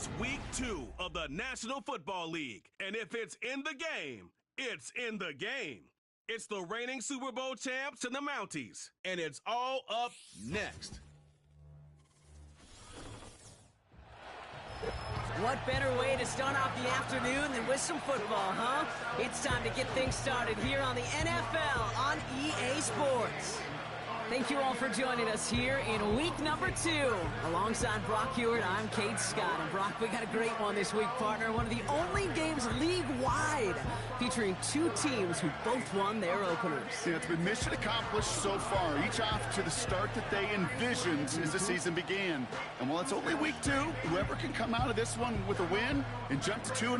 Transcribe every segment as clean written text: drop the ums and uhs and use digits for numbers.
It's week 2 of the National Football League. And if it's in the game, it's in the game. It's the reigning Super Bowl champs and the Mounties. And it's all up next. What better way to start off the afternoon than with some football, huh? It's time to get things started here on the NFL on EA Sports. Thank you all for joining us here in week number 2. Alongside Brock Hewitt, I'm Kate Scott. And Brock, we got a great one this week, partner. One of the only games league-wide featuring 2 teams who both won their openers. Yeah, it's been mission accomplished so far, each off to the start that they envisioned as the season began. And while it's only week 2, whoever can come out of this one with a win and jump to 2-0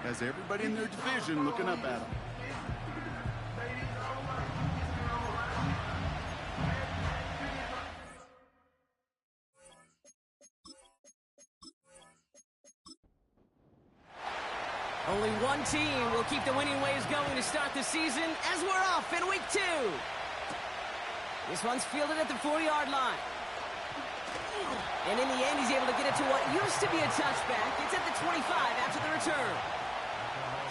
has everybody in their division looking up at them. Only one team will keep the winning ways going to start the season as we're off in week 2. This one's fielded at the 40-yard line. And in the end, he's able to get it to what used to be a touchback. It's at the 25 after the return.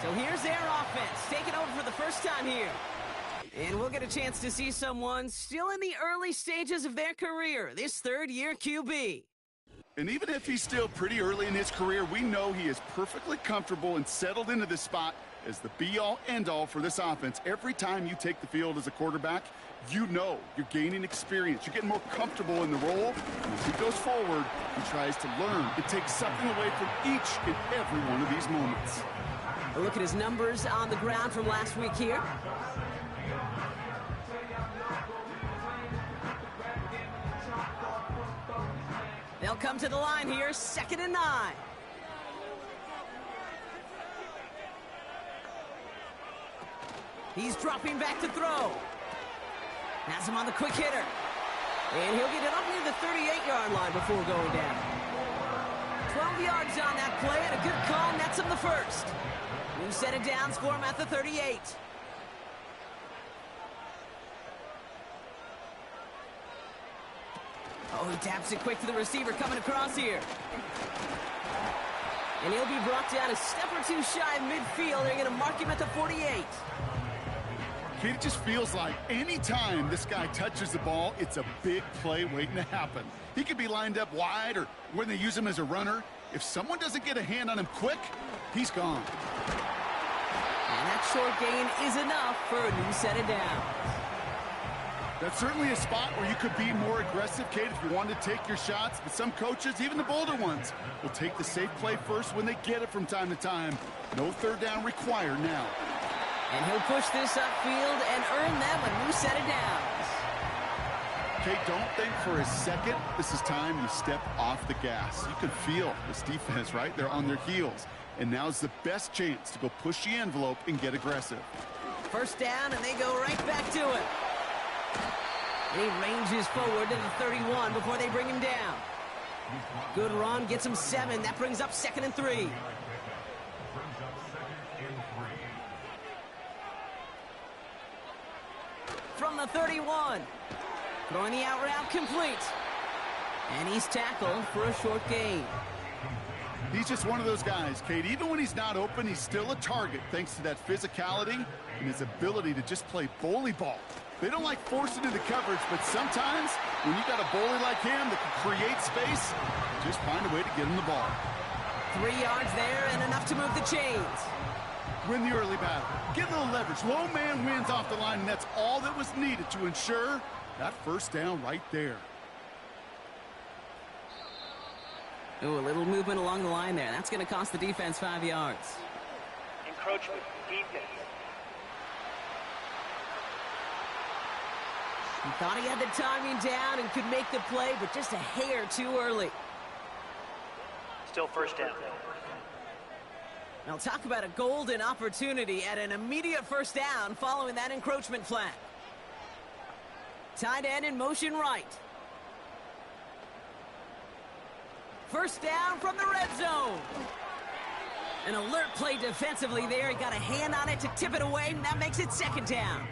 So here's their offense, taking over for the first time here. And we'll get a chance to see someone still in the early stages of their career, this third-year QB. And even if he's still pretty early in his career, we know he is perfectly comfortable and settled into this spot as the be-all, end-all for this offense. Every time you take the field as a quarterback, you know you're gaining experience. You're getting more comfortable in the role. And as he goes forward, he tries to learn and take something away from each and every one of these moments. A look at his numbers on the ground from last week here. They'll come to the line here, 2nd and 9. He's dropping back to throw. Has him on the quick hitter. And he'll get it up near the 38-yard line before going down. 12 yards on that play, and a good call nets him the first. We've set it down, score him at the 38. Oh, he taps it quick to the receiver coming across here. And he'll be brought down a step or 2 shy of midfield. They're going to mark him at the 48. It just feels like any time this guy touches the ball, it's a big play waiting to happen. He could be lined up wide or when they use him as a runner. If someone doesn't get a hand on him quick, he's gone. And that short gain is enough for a new set of downs. That's certainly a spot where you could be more aggressive, Kate, if you wanted to take your shots. But some coaches, even the bolder ones, will take the safe play first when they get it from time to time. No third down required now. And he'll push this upfield and earn them a new set of downs. Kate, don't think for a second this is time you step off the gas. You can feel this defense right there on their heels. And now's the best chance to go push the envelope and get aggressive. First down, and they go right back to it. He ranges forward to the 31 before they bring him down. Good run, gets him 7. That brings up 2nd and 3. From the 31. Throwing the out route complete. And he's tackled for a short gain. He's just one of those guys, Kate. Even when he's not open, he's still a target thanks to that physicality and his ability to just play bully ball. They don't like forcing into coverage, but sometimes when you got a bully like him that can create space, just find a way to get him the ball. 3 yards there and enough to move the chains. Win the early battle. Get a little leverage. Low man wins off the line, and that's all that was needed to ensure that first down right there. Ooh, a little movement along the line there. That's going to cost the defense 5 yards. Encroachment, defense. He thought he had the timing down and could make the play, but just a hair too early. Still first down. Now talk about a golden opportunity at an immediate first down following that encroachment flag. Tight end in motion right. First down from the red zone. An alert play defensively there. He got a hand on it to tip it away, and that makes it 2nd down.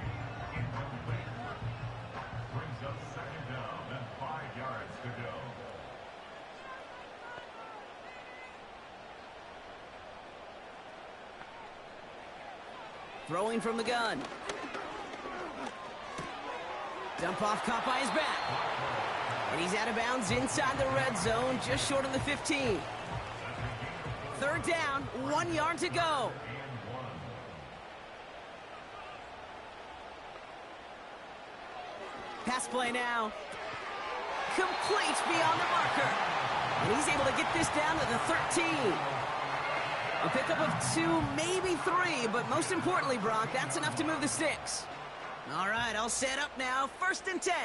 Throwing from the gun. Dump off caught by his back. And he's out of bounds inside the red zone, just short of the 15. Third down, 1 yard to go. Pass play now. Complete beyond the marker. And he's able to get this down to the 13. A pickup of 2, maybe 3, but most importantly, Brock, that's enough to move the sticks. All right, I'll set up now. 1st and 10.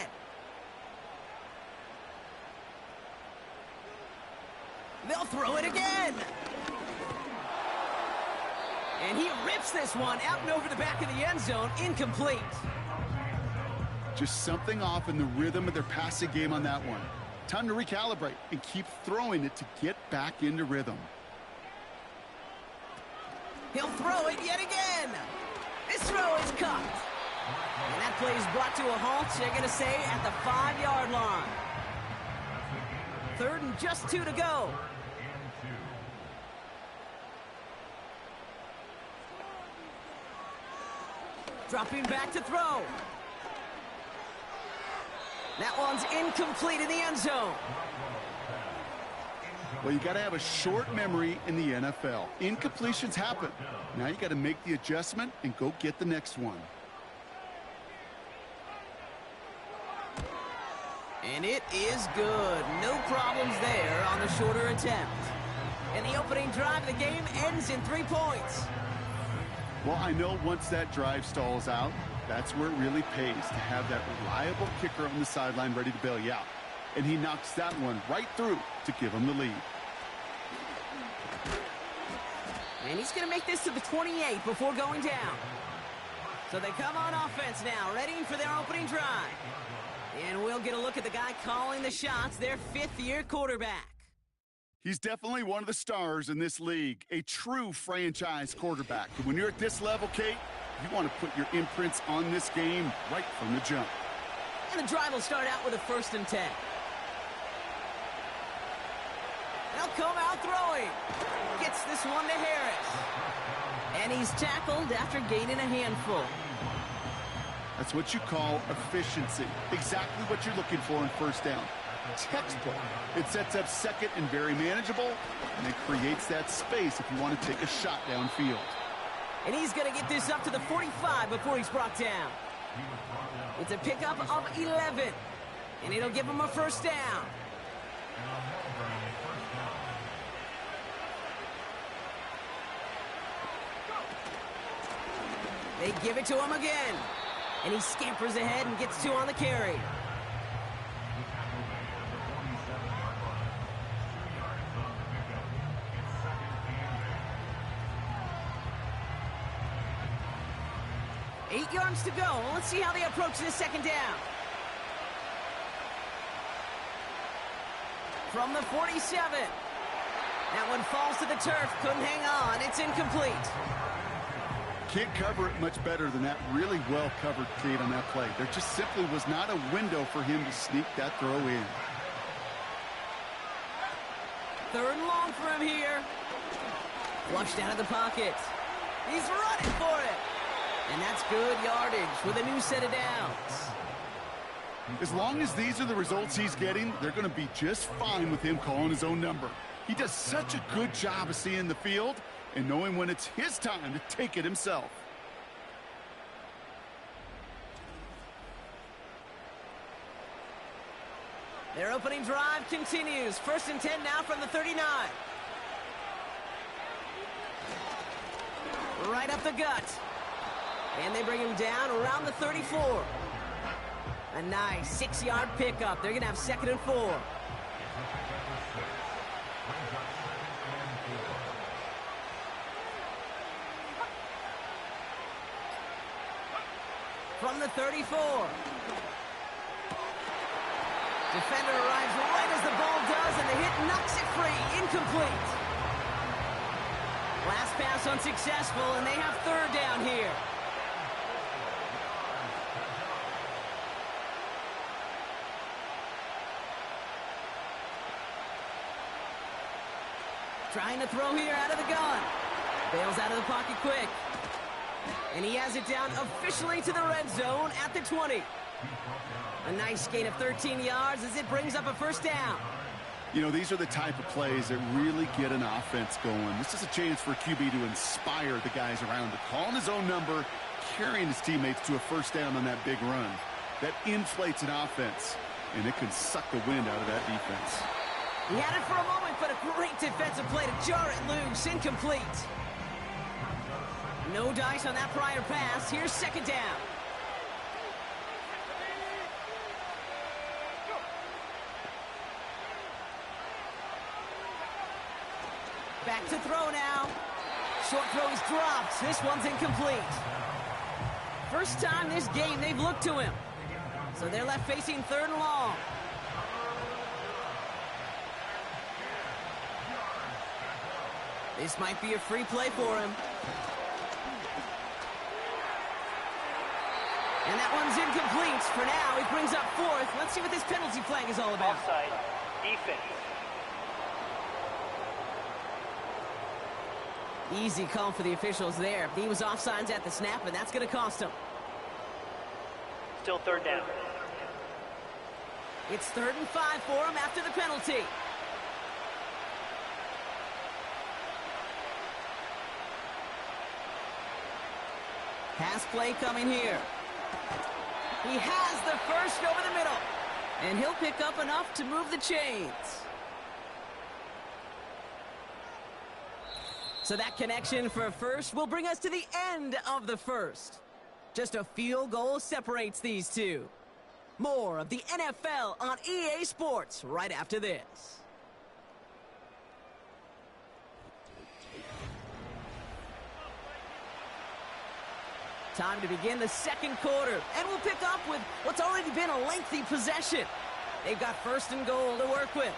They'll throw it again. And he rips this one out and over the back of the end zone. Incomplete. Just something off in the rhythm of their passing game on that one. Time to recalibrate and keep throwing it to get back into rhythm. He'll throw it yet again. His throw is caught. And that play is brought to a halt, they're going to say, at the 5-yard line. 3rd and just 2 to go. Dropping back to throw. That one's incomplete in the end zone. Well, you got to have a short memory in the NFL. Incompletions happen. Now you got to make the adjustment and go get the next one. And it is good. No problems there on the shorter attempt. And the opening drive of the game ends in 3 points. Well, I know once that drive stalls out, that's where it really pays to have that reliable kicker on the sideline ready to bail you out. And he knocks that one right through to give him the lead. And he's going to make this to the 28 before going down. So they come on offense now, ready for their opening drive. And we'll get a look at the guy calling the shots, their 5th-year quarterback. He's definitely one of the stars in this league, a true franchise quarterback. And when you're at this level, Kate, you want to put your imprints on this game right from the jump. And the drive will start out with a 1st and 10. They'll come out throwing. Gets this one to Harris. And he's tackled after gaining a handful. That's what you call efficiency. Exactly what you're looking for in 1st down. Textbook. It sets up 2nd and very manageable, and it creates that space if you want to take a shot downfield. And he's going to get this up to the 45 before he's brought down. It's a pickup of 11, and it'll give him a 1st down. They give it to him again, and he scampers ahead and gets 2 on the carry. Eight yards to go. Well, let's see how they approach this 2nd down. From the 47. That one falls to the turf. Couldn't hang on. It's incomplete. Can't cover it much better than that really well-covered Kate on that play. There just simply was not a window for him to sneak that throw in. 3rd and long for him here. Flushed out of the pocket. He's running for it. And that's good yardage with a new set of downs. As long as these are the results he's getting, they're going to be just fine with him calling his own number. He does such a good job of seeing the field and knowing when it's his time to take it himself. Their opening drive continues. 1st and 10 now from the 39. Right up the gut. And they bring him down around the 34. A nice 6-yard pickup. They're going to have 2nd and 4. From the 34. Defender arrives right as the ball does, and the hit knocks it free. Incomplete. Last pass unsuccessful, and they have 3rd down here. Trying to throw here out of the gun. Bails out of the pocket quick. And he has it down officially to the red zone at the 20. A nice gain of 13 yards as it brings up a first down. You know, these are the type of plays that really get an offense going. This is a chance for QB to inspire the guys around him, calling his own number, carrying his teammates to a first down on that big run. That inflates an offense, and it can suck the wind out of that defense. He had it for a moment, but a great defensive play to jar it loose. Incomplete. No dice on that prior pass. Here's second down. Back to throw now. Short throw is dropped. This one's incomplete. First time this game they've looked to him. So they're left facing third and long. This might be a free play for him. And that one's incomplete. For now, he brings up fourth. Let's see what this penalty flag is all about. Offside, defense. Easy call for the officials there. He was offsides at the snap, and that's going to cost him. Still third down. It's 3rd and 5 for him after the penalty. Pass play coming here. He has the first over the middle. And he'll pick up enough to move the chains. So that connection for first will bring us to the end of the first. Just a field goal separates these two. More of the NFL on EA Sports right after this. Time to begin the second quarter, and we'll pick up with what's already been a lengthy possession. They've got 1st and goal to work with.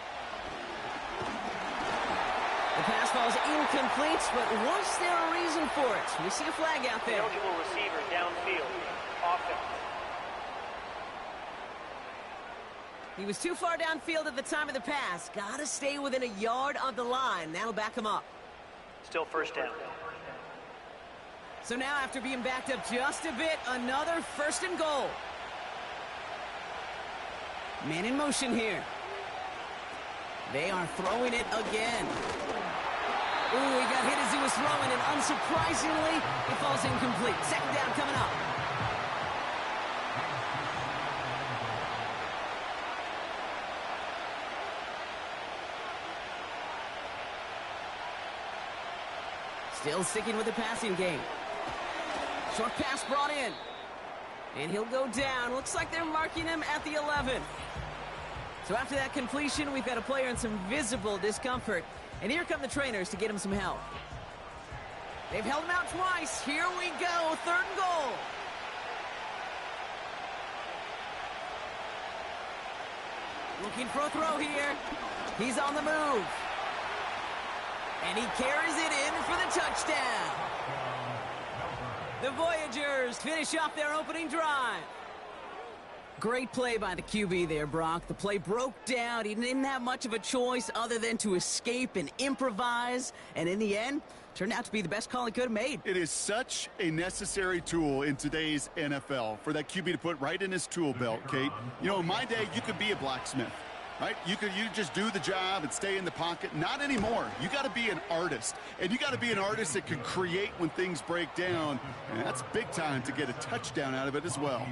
The pass falls incomplete, but was there a reason for it? We see a flag out there. Eligible receiver downfield. Offense. He was too far downfield at the time of the pass. Got to stay within a yard of the line. That'll back him up. Still first down. So now, after being backed up just a bit, another 1st and goal. Man in motion here. They are throwing it again. Ooh, he got hit as he was throwing, and unsurprisingly, it falls incomplete. Second down coming up. Still sticking with the passing game. Short pass brought in. And he'll go down. Looks like they're marking him at the 11. So after that completion, we've got a player in some visible discomfort. And here come the trainers to get him some help. They've held him out twice. Here we go. 3rd and goal. Looking for a throw here. He's on the move. And he carries it in for the touchdown. The Voyagers finish off their opening drive. Great play by the QB there, Brock. The play broke down. He didn't have much of a choice other than to escape and improvise. And in the end, turned out to be the best call he could have made. It is such a necessary tool in today's NFL for that QB to put right in his tool belt, Kate. You know, in my day, you could be a blacksmith, right? You just do the job and stay in the pocket. Not anymore. You got to be an artist. And you got to be an artist that can create when things break down. And that's big time to get a touchdown out of it as well.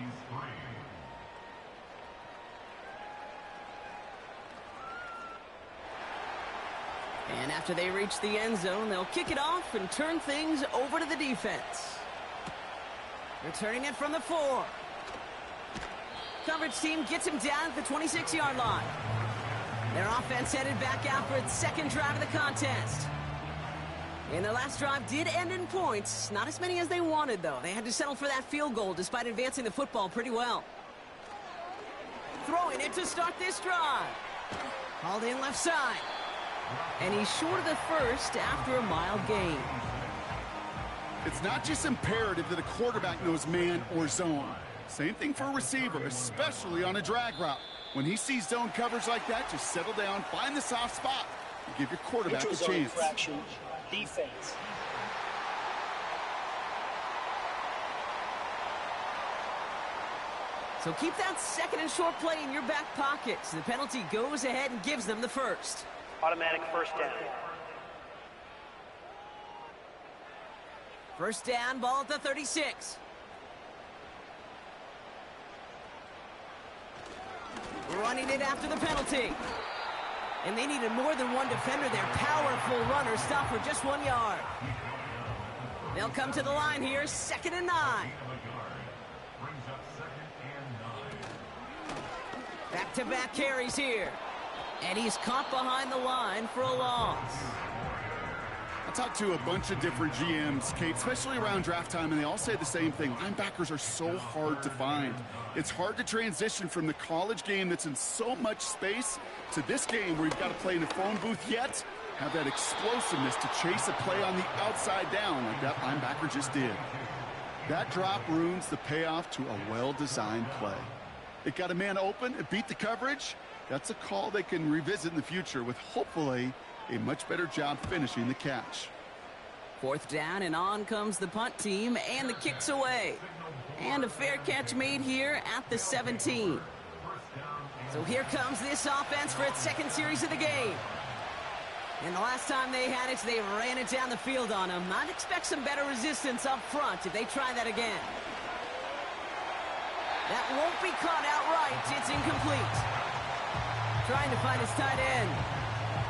And after they reach the end zone, they'll kick it off and turn things over to the defense. Returning it from the 4. Coverage team gets him down at the 26-yard line. Their offense headed back out for its 2nd drive of the contest. And their last drive did end in points. Not as many as they wanted, though. They had to settle for that field goal despite advancing the football pretty well. Throwing it to start this drive. Hauled in left side. And he's short of the first after a mild gain. It's not just imperative that a quarterback knows man or zone. Same thing for a receiver, especially on a drag route. When he sees zone coverage like that, just settle down, find the soft spot, and give your quarterback a chance. Infraction, defense. So keep that second and short play in your back pocket. So the penalty goes ahead and gives them the first. Automatic first down. First down, ball at the 36. Running it after the penalty. And they needed more than one defender. Their powerful runner stopped for just 1 yard. They'll come to the line here, 2nd and 9. Back-to-back carries here. And he's caught behind the line for a loss. I talked to a bunch of different GMs, Kate, especially around draft time, and they all say the same thing. Linebackers are so hard to find. It's hard to transition from the college game that's in so much space to this game where you've got to play in a phone booth, yet have that explosiveness to chase a play on the outside down like that linebacker just did. That drop ruins the payoff to a well-designed play. It got a man open, it beat the coverage. That's a call they can revisit in the future with hopefully a much better job finishing the catch. 4th down, and on comes the punt team, and the kick's away. And a fair catch made here at the 17. So here comes this offense for its second series of the game. And the last time they had it, they ran it down the field on them. I'd expect some better resistance up front if they try that again. That won't be caught outright. It's incomplete. Trying to find his tight end.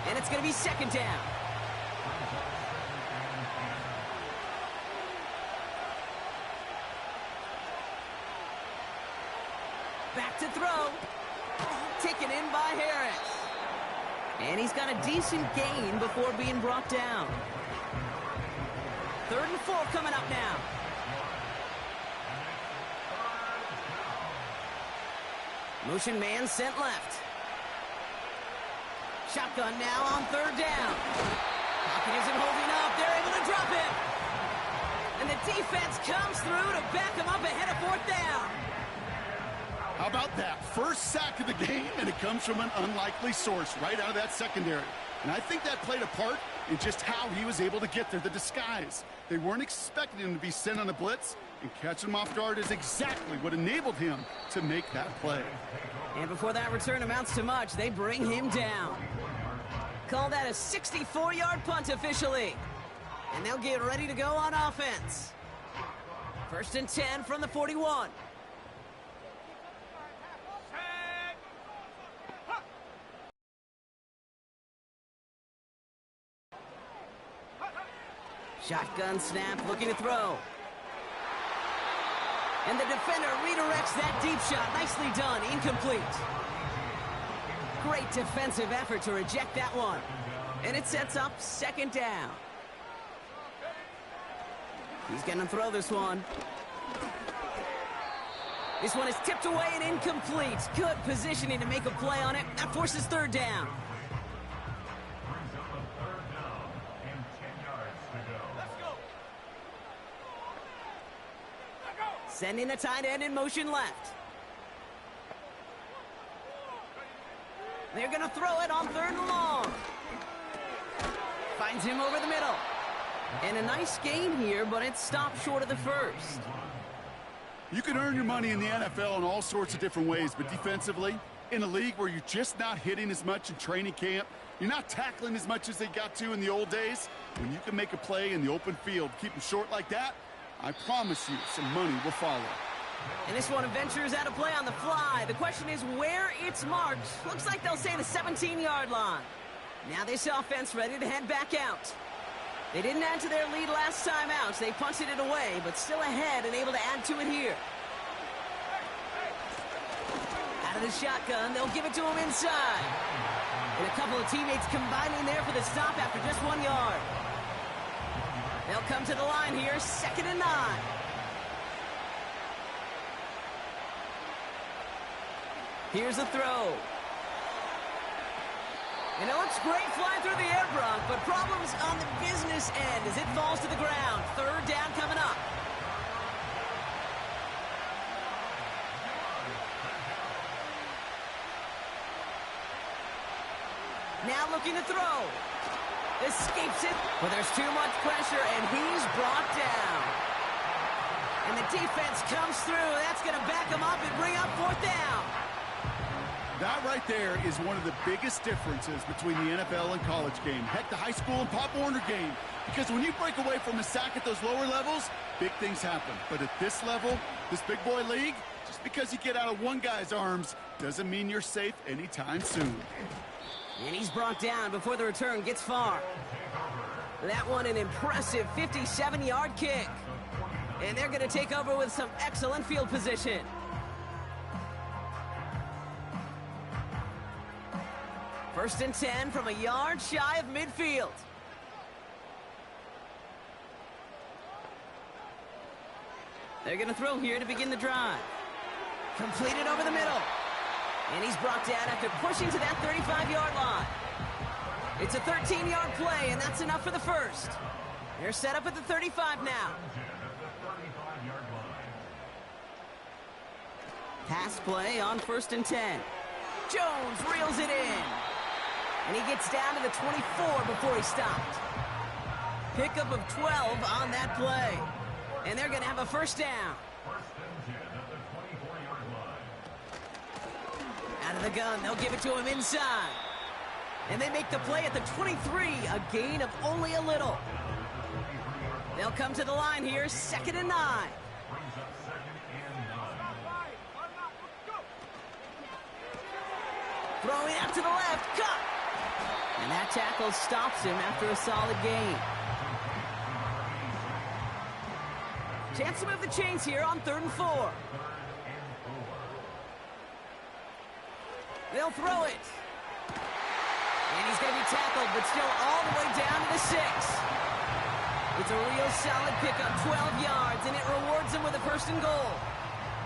And it's going to be 2nd down. Back to throw. Taken in by Harris. And he's got a decent gain before being brought down. 3rd and 4 coming up now. Motion man sent left. Shotgun now on 3rd down. Pocket isn't holding up. They're able to drop it. And the defense comes through to back him up ahead of 4th down. How about that? First sack of the game, and it comes from an unlikely source right out of that secondary. And I think that played a part in just how he was able to get there, the disguise. They weren't expecting him to be sent on a blitz, and catching him off guard is exactly what enabled him to make that play. And before that return amounts to much, they bring him down. Call that a 64-yard punt officially. And they'll get ready to go on offense. 1st and 10 from the 41. Shotgun snap, looking to throw. And the defender redirects that deep shot. Nicely done, incomplete. Great defensive effort to reject that one. And it sets up 2nd down. He's going to throw this one. This one is tipped away and incomplete. Good positioning to make a play on it. That forces 3rd down. Sending a tight end in motion left. They're going to throw it on 3rd and long. Finds him over the middle. And a nice gain here, but it stopped short of the 1st. You can earn your money in the NFL in all sorts of different ways, but defensively, in a league where you're just not hitting as much in training camp, you're not tackling as much as they got to in the old days, when you can make a play in the open field, keep them short like that, I promise you some money will follow. And this one ventures out of play on the fly. The question is where it's marked. Looks like they'll say the 17-yard line. Now this offense ready to head back out. They didn't add to their lead last time out. They punted it away, but still ahead and able to add to it here. Out of the shotgun, they'll give it to him inside. And a couple of teammates combining there for the stop after just 1 yard. They'll come to the line here, 2nd and 9. Here's a throw. And it looks great flying through the air, Brock, but problems on the business end as it falls to the ground. 3rd down coming up. Now looking to throw. Escapes it, but there's too much pressure, and he's brought down. And the defense comes through. That's going to back them up and bring up fourth down. That right there is one of the biggest differences between the NFL and college game. Heck, the high school and Pop Warner game. Because when you break away from a sack at those lower levels, big things happen. But at this level, this big boy league, just because you get out of one guy's arms doesn't mean you're safe anytime soon. And he's brought down before the return gets far. That one an impressive 57-yard kick. And they're going to take over with some excellent field position. First and 10 from a yard shy of midfield. They're going to throw here to begin the drive. Completed over the middle. And he's brought down after pushing to that 35-yard line. It's a 13-yard play, and that's enough for the first. They're set up at the 35 now. Pass play on first and 10. Jones reels it in. And he gets down to the 24 before he stopped. Pickup of 12 on that play. And they're going to have a first down. Out of the gun, they'll give it to him inside. And they make the play at the 23, a gain of only a little. They'll come to the line here, 2nd and 9. Throwing out to the left, cut! And that tackle stops him after a solid gain. Chance to move the chains here on 3rd and 4. They'll throw it. And he's going to be tackled, but still all the way down to the 6. It's a real solid pickup, 12 yards, and it rewards him with a 1st and goal.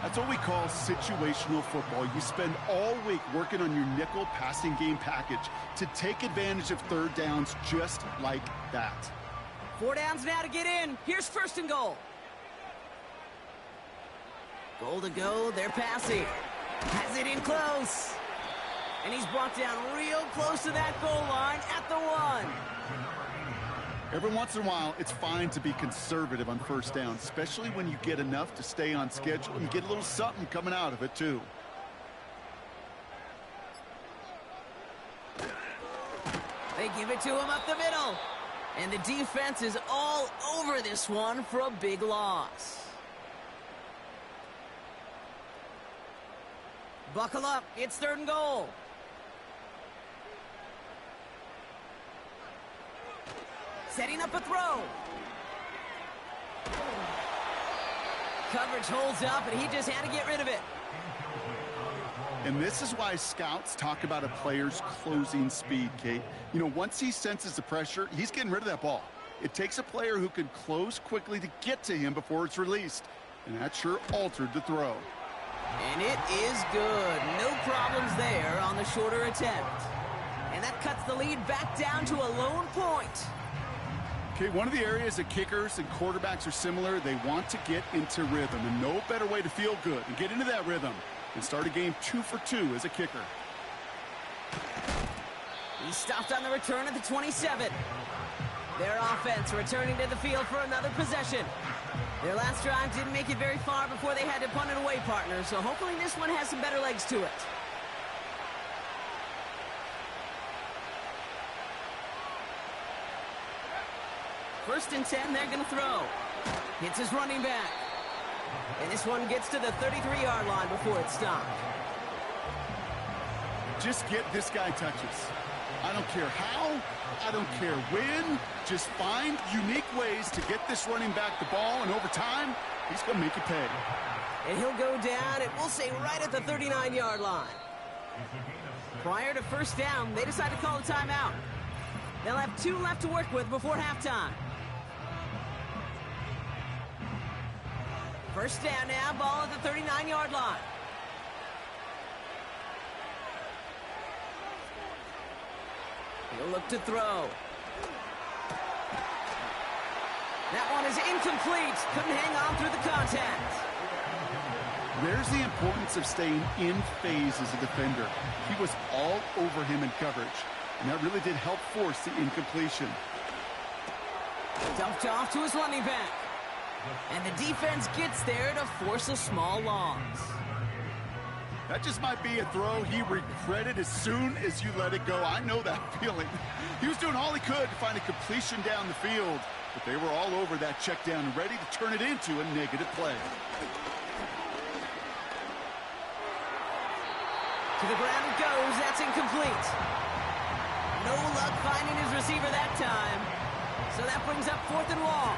That's what we call situational football. You spend all week working on your nickel passing game package to take advantage of 3rd downs just like that. 4 downs now to get in. Here's 1st and goal. Goal to go, they're passing. Has it in close. And he's brought down real close to that goal line at the 1. Every once in a while, it's fine to be conservative on 1st down, especially when you get enough to stay on schedule and get a little something coming out of it, too. They give it to him up the middle. And the defense is all over this one for a big loss. Buckle up, it's 3rd and goal. Setting up a throw. Coverage holds up, and he just had to get rid of it. And this is why scouts talk about a player's closing speed, Kate. You know, once he senses the pressure, he's getting rid of that ball. It takes a player who can close quickly to get to him before it's released. And that sure altered the throw. And it is good. No problems there on the shorter attempt. And that cuts the lead back down to a lone point. Okay, one of the areas that kickers and quarterbacks are similar, they want to get into rhythm. And no better way to feel good and get into that rhythm and start a game 2 for 2 as a kicker. He stopped on the return at the 27. Their offense returning to the field for another possession. Their last drive didn't make it very far before they had to punt it away, partner, so hopefully this one has some better legs to it. First and 10, they're going to throw. Hits his running back. And this one gets to the 33-yard line before it's stopped. Just get this guy touches. I don't care how, I don't care when. Just find unique ways to get this running back the ball, and over time, he's going to make you pay. And he'll go down, and we'll say right at the 39-yard line. Prior to first down, they decide to call a timeout. They'll have 2 left to work with before halftime. First down now, ball at the 39-yard line. He'll look to throw. That one is incomplete. Couldn't hang on through the contact. There's the importance of staying in phase as a defender. He was all over him in coverage, and that really did help force the incompletion. Dumped off to his running back. And the defense gets there to force a small loss. That just might be a throw he regretted as soon as you let it go. I know that feeling. He was doing all he could to find a completion down the field, but they were all over that check down, ready to turn it into a negative play. To the ground it goes. That's incomplete. No luck finding his receiver that time. So that brings up 4th and long.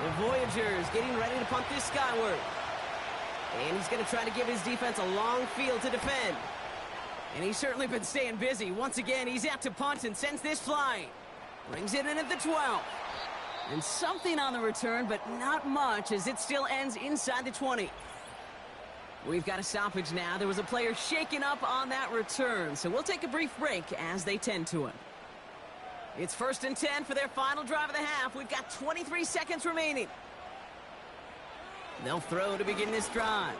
The Voyagers getting ready to punt this skyward. And he's going to try to give his defense a long field to defend. And he's certainly been staying busy. Once again, he's out to punt and sends this flying. Brings it in at the 12. And something on the return, but not much, as it still ends inside the 20. We've got a stoppage now. There was a player shaken up on that return, so we'll take a brief break as they tend to him. It's 1st and 10 for their final drive of the half. We've got 23 seconds remaining. They'll throw to begin this drive.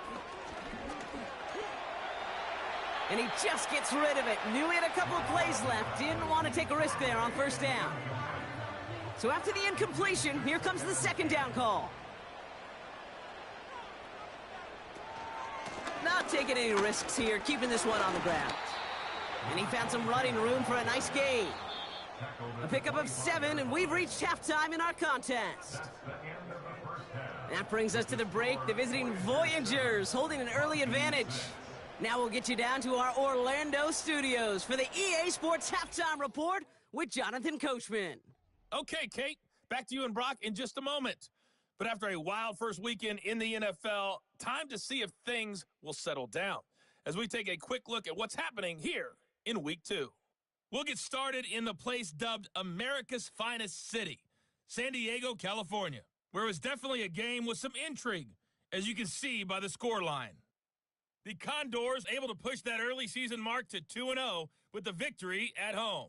And he just gets rid of it. Knew he had a couple of plays left. Didn't want to take a risk there on 1st down. So after the incompletion, here comes the 2nd down call. Not taking any risks here, keeping this one on the ground. And he found some running room for a nice gain. A pickup of 7, and we've reached halftime in our contest. That brings us to the break. The visiting Voyagers holding an early advantage. Now we'll get you down to our Orlando studios for the EA Sports Halftime Report with Jonathan Coachman. Okay, Kate, back to you and Brock in just a moment. But after a wild first weekend in the NFL, time to see if things will settle down as we take a quick look at what's happening here in Week 2. We'll get started in the place dubbed America's finest city, San Diego, California, where it was definitely a game with some intrigue, as you can see by the scoreline. The Condors able to push that early season mark to 2-0 with the victory at home.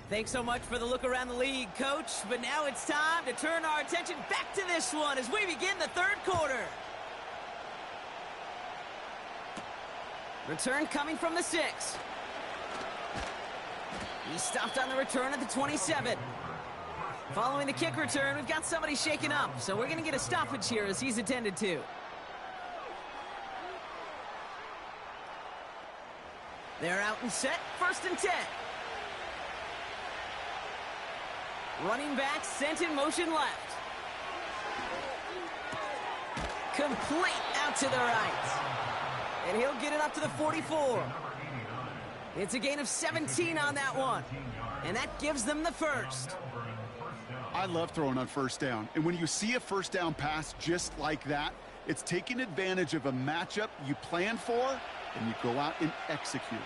Thanks so much for the look around the league, Coach. But now it's time to turn our attention back to this one as we begin the 3rd quarter. Return coming from the 6. He stopped on the return at the 27. Following the kick return, we've got somebody shaken up, so we're going to get a stoppage here as he's attended to. They're out and set, 1st and 10. Running back sent in motion left. Complete out to the right. And he'll get it up to the 44. It's a gain of 17 on that one. And that gives them the 1st. I love throwing on 1st down. And when you see a 1st down pass just like that, it's taking advantage of a matchup you plan for, and you go out and execute.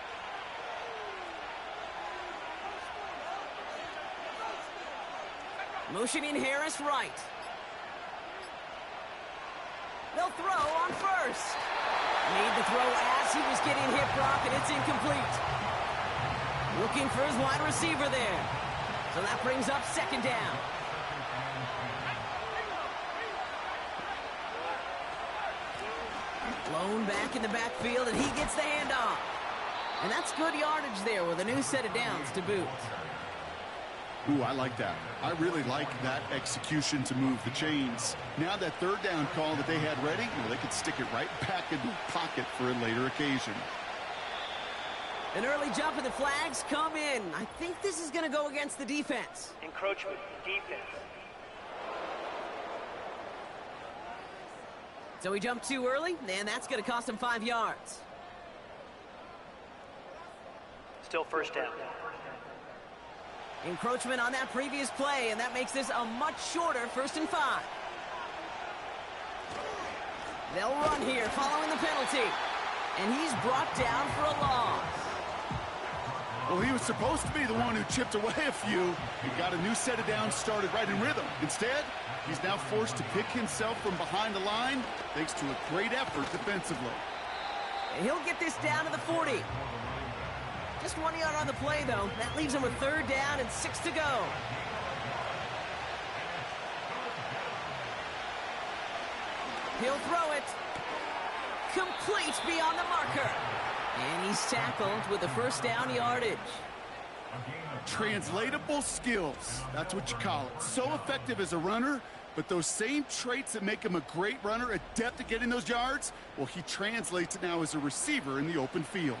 Motioning Harris right. They'll throw on 1st. Made the throw as he was getting hit, Brock, and it's incomplete. Looking for his wide receiver there. So that brings up 2nd down. Blown back in the backfield, and he gets the handoff. And that's good yardage there with a new set of downs to boot. Ooh, I like that. I really like that execution to move the chains. Now that 3rd down call that they had ready, they could stick it right back in the pocket for a later occasion. An early jump and the flags come in. I think this is going to go against the defense. Encroachment, defense. So he jumped too early, and that's going to cost him 5 yards. Still 1st down. Encroachment on that previous play, and that makes this a much shorter 1st and 5. They'll run here following the penalty. And he's brought down for a loss. Well, he was supposed to be the one who chipped away a few. He got a new set of downs started right in rhythm. Instead, he's now forced to pick himself from behind the line thanks to a great effort defensively. And he'll get this down to the 40. Just 1 yard on the play, though. That leaves him with 3rd down and 6 to go. He'll throw it. Complete beyond the marker. And he's tackled with the 1st down yardage. Translatable skills. That's what you call it. So effective as a runner, but those same traits that make him a great runner, adept at getting those yards, well, he translates it now as a receiver in the open field.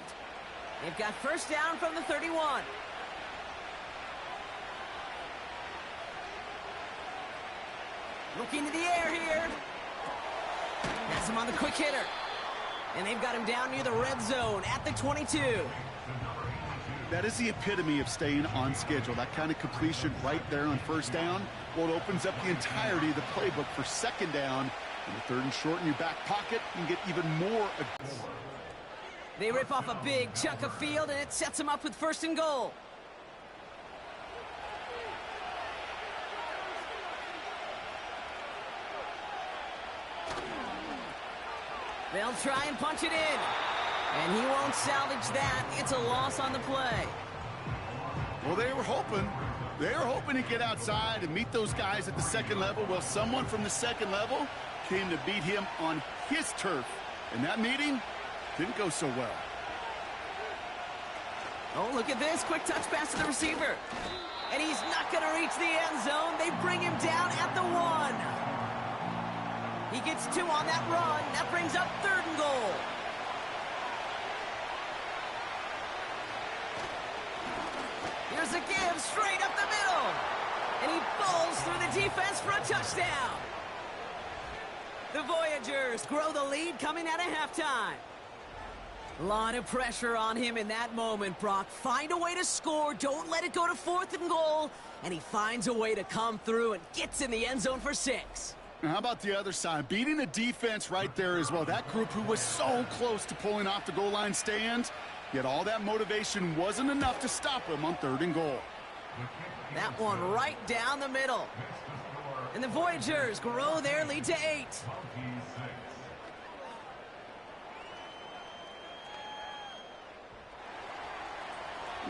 They've got 1st down from the 31. Looking to the air here. Has him on the quick hitter. And they've got him down near the red zone at the 22. That is the epitome of staying on schedule. That kind of completion right there on 1st down. Well, it opens up the entirety of the playbook for 2nd down. And the 3rd and short in your back pocket, you can get even more. They rip off a big chunk of field, and it sets them up with 1st and goal. They'll try and punch it in. And he won't salvage that. It's a loss on the play. Well, they were hoping to get outside and meet those guys at the 2nd level. Well, someone from the 2nd level came to beat him on his turf. And that meeting didn't go so well. Oh, look at this. Quick touch pass to the receiver. And he's not going to reach the end zone. They bring him down at the 1. He gets 2 on that run. That brings up 3rd and goal. Here's a give straight up the middle. And he bowls through the defense for a touchdown. The Voyagers grow the lead coming out of halftime. A lot of pressure on him in that moment, Brock. Find a way to score. Don't let it go to 4th and goal. And he finds a way to come through and gets in the end zone for 6. Now, how about the other side? Beating a defense right there as well. That group who was so close to pulling off the goal line stand, yet all that motivation wasn't enough to stop him on 3rd and goal. That one right down the middle. And the Voyagers grow their lead to 8.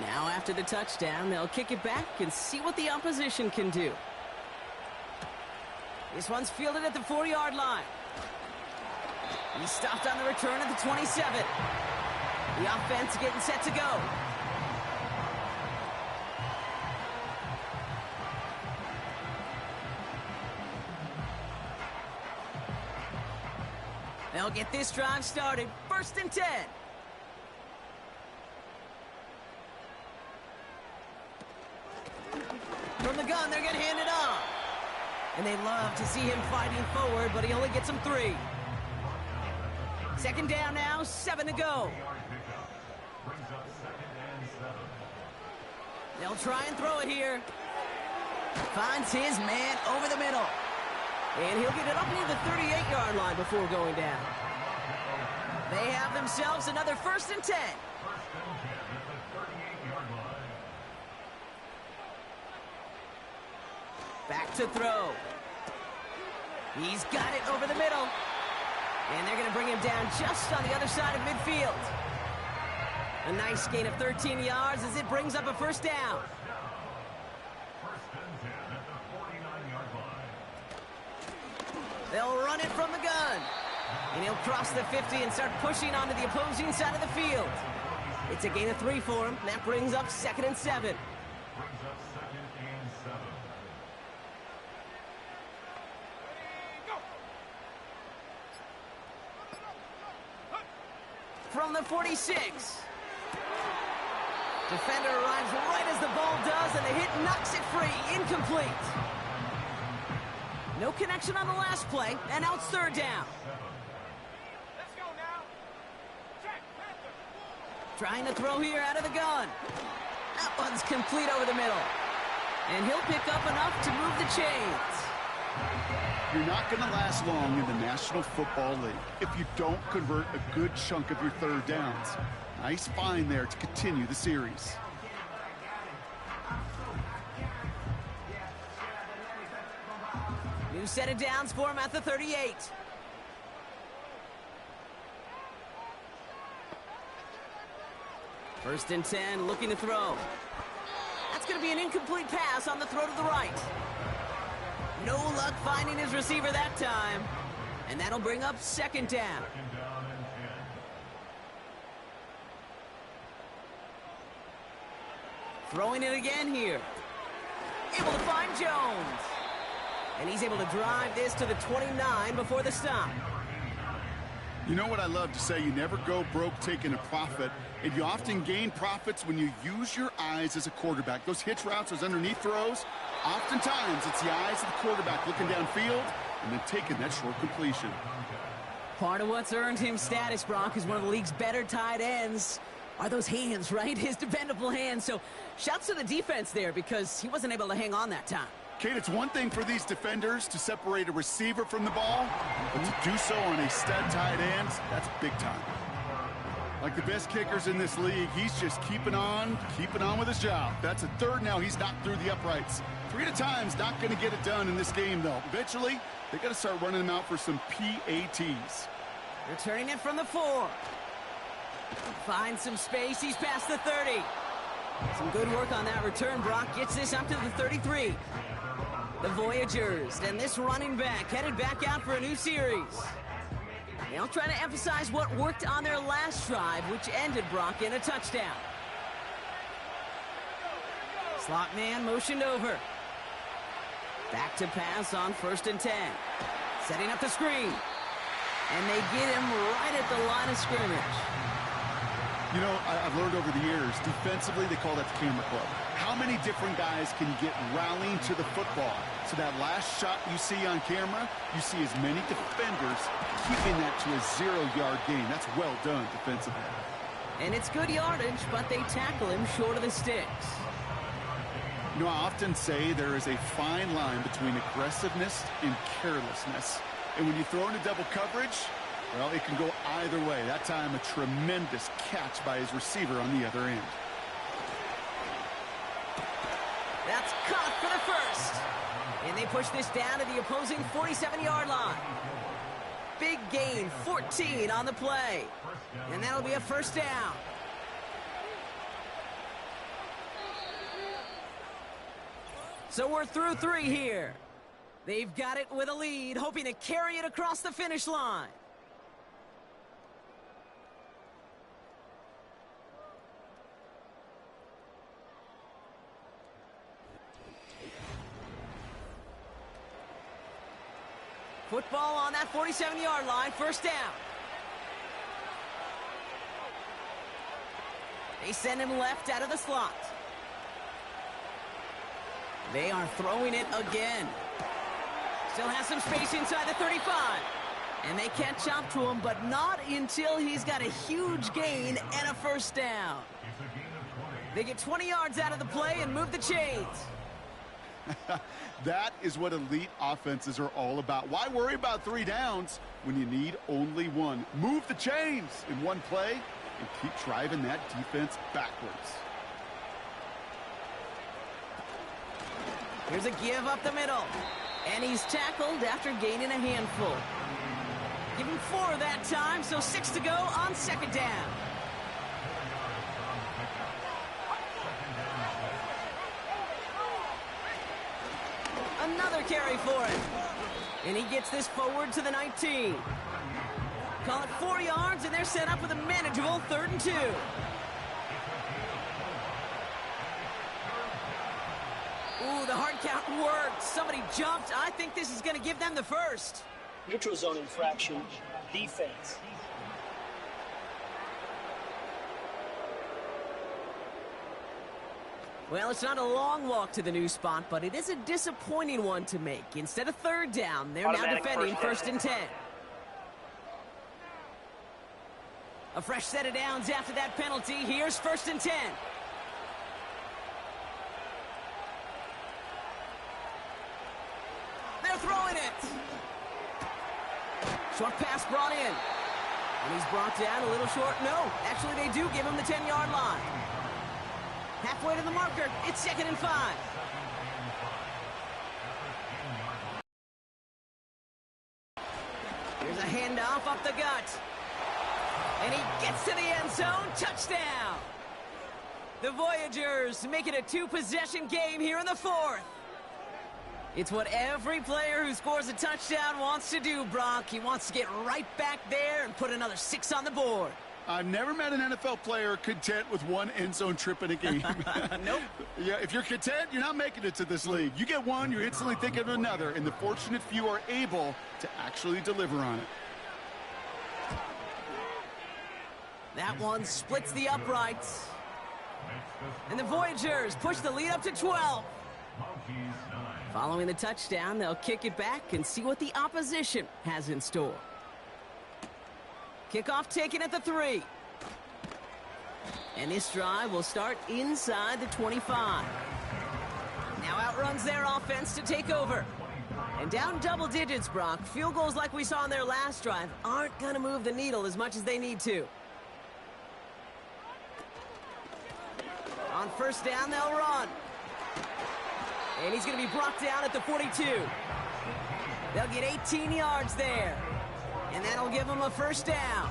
Now after the touchdown, they'll kick it back and see what the opposition can do. This one's fielded at the 4-yard line. He's stopped on the return at the 27. The offense getting set to go. They'll get this drive started. 1st and 10. From the gun, they're going to hand it off. And they love to see him fighting forward, but he only gets them 3. 2nd down now, 7 to go. They'll try and throw it here. Finds his man over the middle. And he'll get it up near the 38-yard line before going down. They have themselves another 1st and 10. Back to throw. He's got it over the middle. And they're going to bring him down just on the other side of midfield. A nice gain of 13 yards as it brings up a 1st down. They'll run it from the gun. And he'll cross the 50 and start pushing onto the opposing side of the field. It's a gain of 3 for him. That brings up 2nd and 7. From the 46. Defender arrives right as the ball does, and the hit knocks it free. Incomplete. No connection on the last play, and now it's 3rd down. Let's go now. Check. Trying to throw here out of the gun. That one's complete over the middle. And he'll pick up enough to move the chains. You're not going to last long in the National Football League if you don't convert a good chunk of your 3rd downs. Nice find there to continue the series. New set of downs for him at the 38. First and 10, looking to throw. That's going to be an incomplete pass on the throw to the right. No luck finding his receiver that time. And that'll bring up second down. Throwing it again here. Able to find Jones. And he's able to drive this to the 29 before the stop. You know what I love to say? You never go broke taking a profit, and you often gain profits when you use your eyes as a quarterback. Those hitch routes, those underneath throws, oftentimes it's the eyes of the quarterback looking downfield and then taking that short completion. Part of what's earned him status, Brock, is one of the league's better tight ends. Are those hands, right? His dependable hands. So shouts to the defense there because he wasn't able to hang on that time. Kate, it's one thing for these defenders to separate a receiver from the ball, but to do so on a stud tight end, that's big time. Like the best kickers in this league, he's just keeping on with his job. That's a third now. He's knocked through the uprights. 3 at a time's not going to get it done in this game, though. Eventually, they got to start running him out for some PATs. Returning it from the 4. Finds some space. He's past the 30. Some good work on that return. Brock gets this up to the 33. The Voyagers and this running back headed back out for a new series. They'll try to emphasize what worked on their last drive, which ended, Brock, in a touchdown. Slot man motioned over. Back to pass on 1st and 10. Setting up the screen. And they get him right at the line of scrimmage. You know, I've learned over the years, defensively, they call that the camera club. How many different guys can you get rallying to the football? So that last shot you see on camera, you see as many defenders keeping that to a 0-yard gain. That's well done defensively. And it's good yardage, but they tackle him short of the sticks. You know, I often say there is a fine line between aggressiveness and carelessness. And when you throw into double coverage, well, it can go either way. That time, a tremendous catch by his receiver on the other end. That's caught for the first. And they push this down to the opposing 47-yard line. Big gain, 14 on the play. And that'll be a first down. So we're through 3 here. They've got it with a lead, hoping to carry it across the finish line. Football on that 47-yard line, first down. They send him left out of the slot. They are throwing it again. Still has some space inside the 35. And they catch up to him, but not until he's got a huge gain and a first down. They get 20 yards out of the play and move the chains. That is what elite offenses are all about. Why worry about 3 downs when you need only 1? Move the chains in one play and keep driving that defense backwards. Here's a give up the middle. And he's tackled after gaining a handful. Give him 4 that time, so 6 to go on second down. Another carry for him. And he gets this forward to the 19. Call it 4 yards, and they're set up with a manageable 3rd and 2. Ooh, the hard count worked. Somebody jumped. I think this is going to give them the first. Neutral zone infraction, defense. Well, it's not a long walk to the new spot, but it is a disappointing one to make. Instead of 3rd down, they're now defending 1st and 10. A fresh set of downs after that penalty. Here's 1st and 10. They're throwing it. Short pass brought in. And he's brought down a little short. No, actually they do give him the 10-yard line. Halfway to the marker, it's 2nd and 5. Here's a handoff up the gut. And he gets to the end zone. Touchdown! The Voyagers make it a two-possession game here in the fourth. It's what every player who scores a touchdown wants to do, Brock. He wants to get right back there and put another 6 on the board. I've never met an NFL player content with one end zone trip in a game. Nope. Yeah, if you're content, you're not making it to this league. You get one, you're instantly thinking of another, and the fortunate few are able to actually deliver on it. That one splits the uprights. And the Voyagers push the lead up to 12. Following the touchdown, they'll kick it back and see what the opposition has in store. Kickoff taken at the 3. And this drive will start inside the 25. Now outruns their offense to take over. And down double digits, Brock. Field goals like we saw in their last drive aren't going to move the needle as much as they need to. On first down, they'll run. And he's going to be brought down at the 42. They'll get 18 yards there. And that'll give them a first down.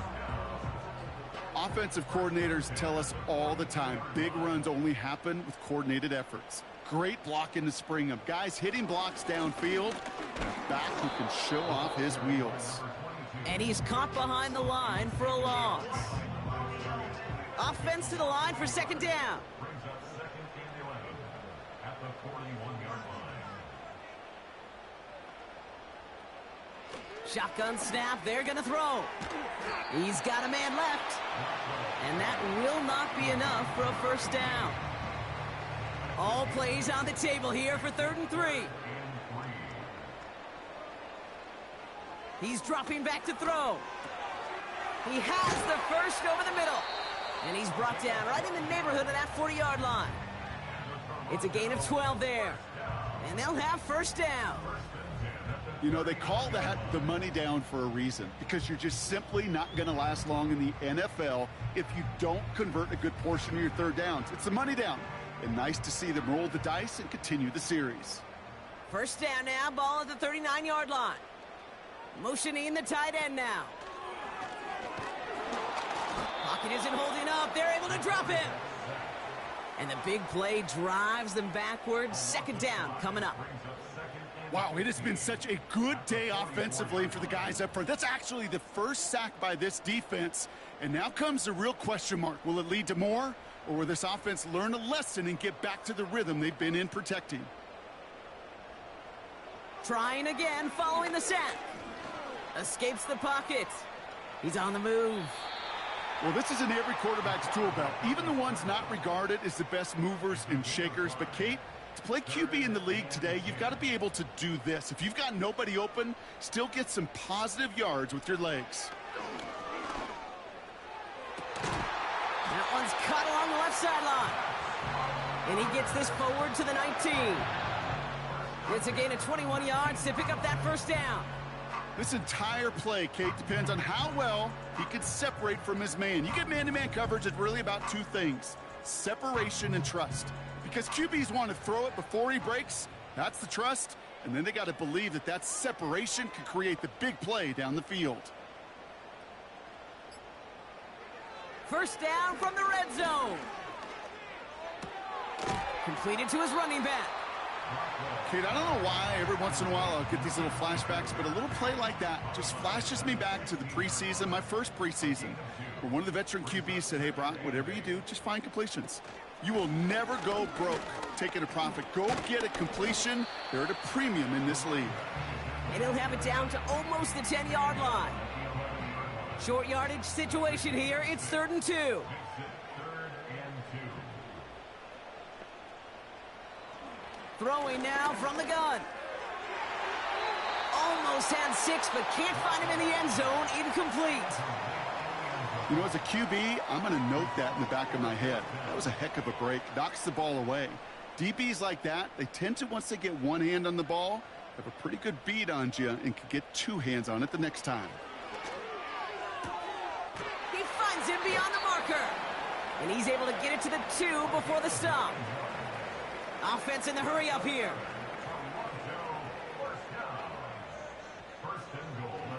Offensive coordinators tell us all the time, big runs only happen with coordinated efforts. Great blocking to spring them. Guys hitting blocks downfield. And a back who can show off his wheels. And he's caught behind the line for a loss. Offense to the line for second down. Shotgun snap, they're going to throw. He's got a man left. And that will not be enough for a first down. All plays on the table here for 3rd and 3. He's dropping back to throw. He has the first over the middle. And he's brought down right in the neighborhood of that 40-yard line. It's a gain of 12 there. And they'll have first down. You know, they call that the money down for a reason, because you're just simply not going to last long in the NFL if you don't convert a good portion of your third downs. It's the money down. And nice to see them roll the dice and continue the series. First down now, ball at the 39-yard line. Motioning the tight end now. Pocket isn't holding up. They're able to drop him. And the big play drives them backwards. Second down coming up. Wow, it has been such a good day offensively for the guys up front. That's actually the first sack by this defense. And now comes the real question mark. Will it lead to more? Or will this offense learn a lesson and get back to the rhythm they've been in protecting? Trying again following the sack. Escapes the pocket. He's on the move. Well, this is in every quarterback's tool belt. Even the ones not regarded as the best movers and shakers. But, Kate, to play QB in the league today, you've got to be able to do this. If you've got nobody open, still get some positive yards with your legs. That one's cut along the left sideline. And he gets this forward to the 19. It's a gain of 21 yards to pick up that first down. This entire play, Kate, depends on how well he can separate from his man. You get man-to-man coverage, it's really about two things: separation and trust. Because QBs want to throw it before he breaks. That's the trust. And then they got to believe that that separation can create the big play down the field. First down from the red zone. Completed to his running back. Kate, I don't know why every once in a while I'll get these little flashbacks, but a little play like that just flashes me back to the preseason, my first preseason, where one of the veteran QBs said, hey, Brock, whatever you do, just find completions. You will never go broke taking a profit. Go get a completion. They're at a premium in this league. And he'll have it down to almost the 10-yard line. Short yardage situation here. It's 3rd and 2. Throwing now from the gun. Almost had 6, but can't find him in the end zone. Incomplete. You know, as a QB, I'm going to note that in the back of my head. That was a heck of a break. Knocks the ball away. DBs like that, they tend to, once they get one hand on the ball, have a pretty good beat on you and can get 2 hands on it the next time. He finds him beyond the marker. And he's able to get it to the 2 before the stop. Offense in the hurry up here.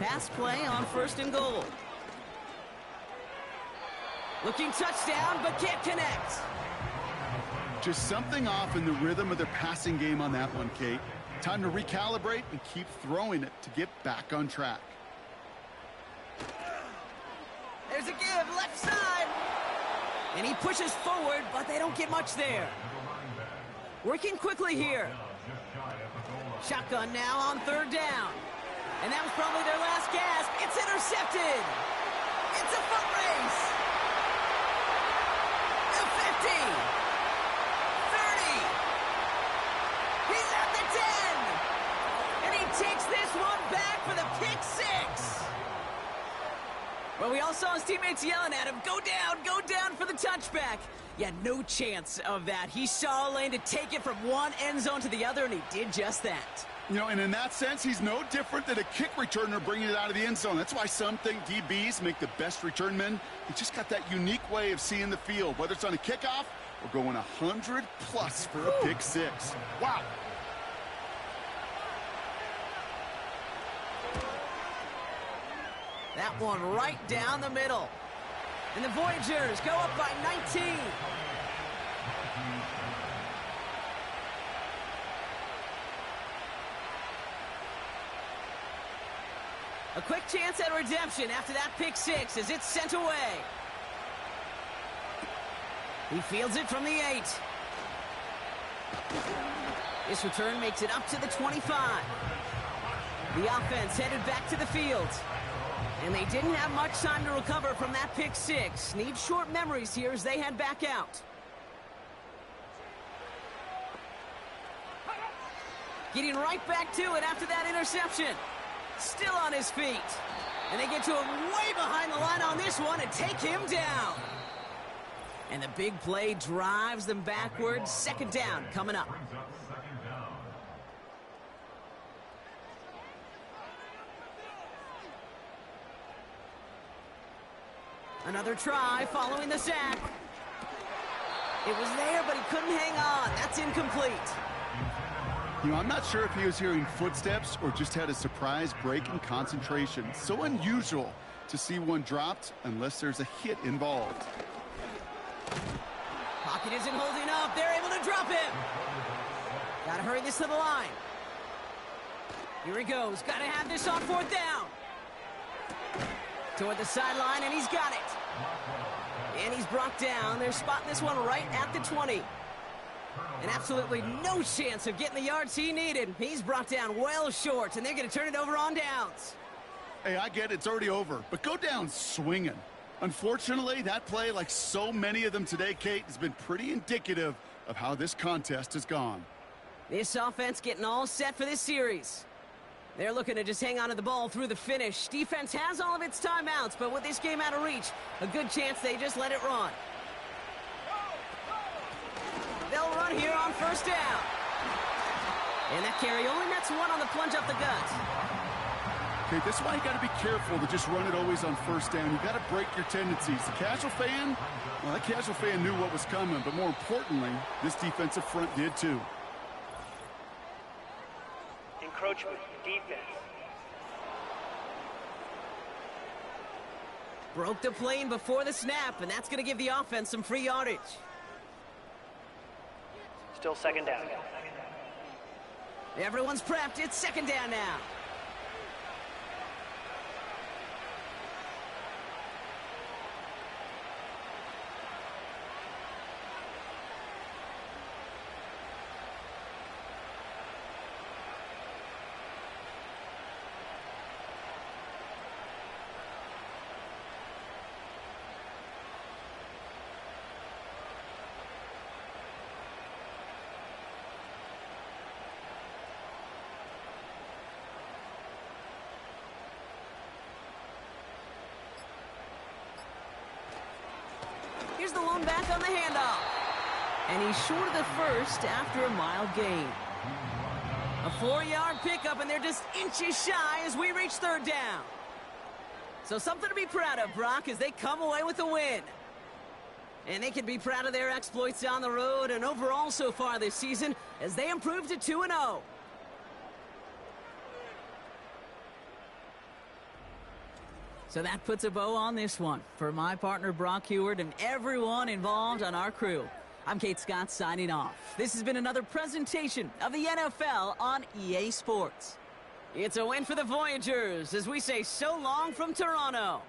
Pass play on 1st and goal. Looking touchdown, but can't connect. Just something off in the rhythm of their passing game on that one, Kate. Time to recalibrate and keep throwing it to get back on track. There's a give, left side. And he pushes forward, but they don't get much there. Working quickly here. Shotgun now on 3rd down. And that was probably their last gasp. It's intercepted. It's a foot race. The 50. 30. He's at the 10. And he takes this one back for the pick 6. Well, we all saw his teammates yelling at him, go down for the touchback. Yeah, no chance of that. He saw a lane to take it from one end zone to the other, and he did just that. You know, and in that sense, he's no different than a kick returner bringing it out of the end zone. That's why some think DBs make the best return men. He just got that unique way of seeing the field, whether it's on a kickoff or going 100+ for a pick 6. Wow. That one right down the middle. And the Voyagers go up by 19. A quick chance at redemption after that pick 6 as it's sent away. He fields it from the 8. This return makes it up to the 25. The offense headed back to the field. And they didn't have much time to recover from that pick 6. Need short memories here as they head back out. Getting right back to it after that interception. Still on his feet. And they get to him way behind the line on this one and take him down. And the big play drives them backwards. 2nd down coming up. Another try following the sack. It was there, but he couldn't hang on. That's incomplete. You know, I'm not sure if he was hearing footsteps or just had a surprise break in concentration. So unusual to see one dropped unless there's a hit involved. Pocket isn't holding up. They're able to drop him. Got to hurry this to the line. Here he goes. Got to have this on 4th down. Toward the sideline, and he's got it. And he's brought down. They're spotting this one right at the 20. And absolutely no chance of getting the yards he needed. He's brought down well short, and they're going to turn it over on downs. Hey, I get it. It's already over. But go down swinging. Unfortunately, that play, like so many of them today, Kate, has been pretty indicative of how this contest has gone. This offense getting all set for this series. They're looking to just hang on to the ball through the finish. Defense has all of its timeouts, but with this game out of reach, a good chance they just let it run. They'll run here on 1st down. And that carry only nets one on the plunge up the gut. Okay, this is why you got to be careful to just run it always on 1st down. You got to break your tendencies. The casual fan, well, that casual fan knew what was coming, but more importantly, this defensive front did too. Encroachment, defense. Broke the plane before the snap, and that's going to give the offense some free yardage. Still 2nd down. Everyone's prepped. It's 2nd down now. Here's the lone back on the handoff. And he's short of the 1st after a mile gain. A 4-yard pickup, and they're just inches shy as we reach 3rd down. So something to be proud of, Brock, as they come away with a win. And they can be proud of their exploits down the road and overall so far this season as they improve to 2-0. So that puts a bow on this one. For my partner Brock Heward and everyone involved on our crew, I'm Kate Scott signing off. This has been another presentation of the NFL on EA Sports. It's a win for the Voyagers as we say so long from Toronto.